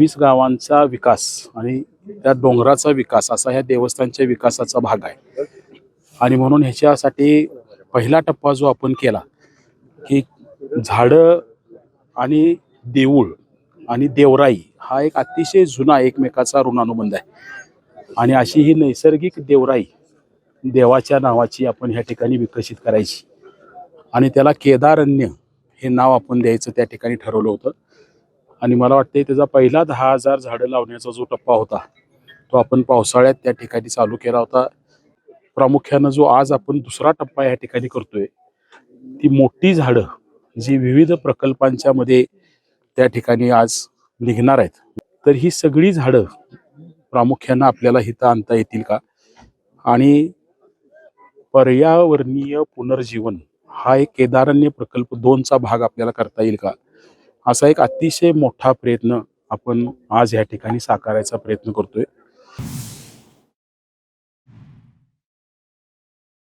20 गावांचा विकास आणि त्या डोंगराचा विकास असा ह्या देवस्थानच्या विकासाचा भाग आहे. आणि म्हणून ह्याच्यासाठी पहिला टप्पा जो आपण केला की झाडं आणि देऊळ आणि देवराई हा एक अतिशय जुना एकमेकाचा ऋणानुबंध आहे. आणि अशी ही नैसर्गिक देवराई देवाच्या नावाची आपण ह्या ठिकाणी विकसित करायची आणि त्याला केदारण्य हे नाव आपण द्यायचं त्या ठिकाणी ठरवलं होतं. आणि मला वाटते त्याचा पहिला 10,000 झाडं लावण्याचा जो टप्पा होता तो आपण पावसाळ्यात त्या ठिकाणी चालू केला होता. प्रामुख्यानं जो आज आपण दुसरा टप्पा या ठिकाणी करतोय ती मोठी झाडं जी विविध प्रकल्पांच्या मध्ये त्या ठिकाणी आज निघणार आहेत. तर ही सगळी झाडं प्रामुख्यानं आपल्याला इथं आणता येतील का आणि पर्यावरणीय पुनर्जीवन हा एक केदारण्य प्रकल्प 2चा भाग आपल्याला करता येईल का असा एक अतिशय मोठा प्रयत्न आपण आज या ठिकाणी साकारायचा प्रयत्न करतोय.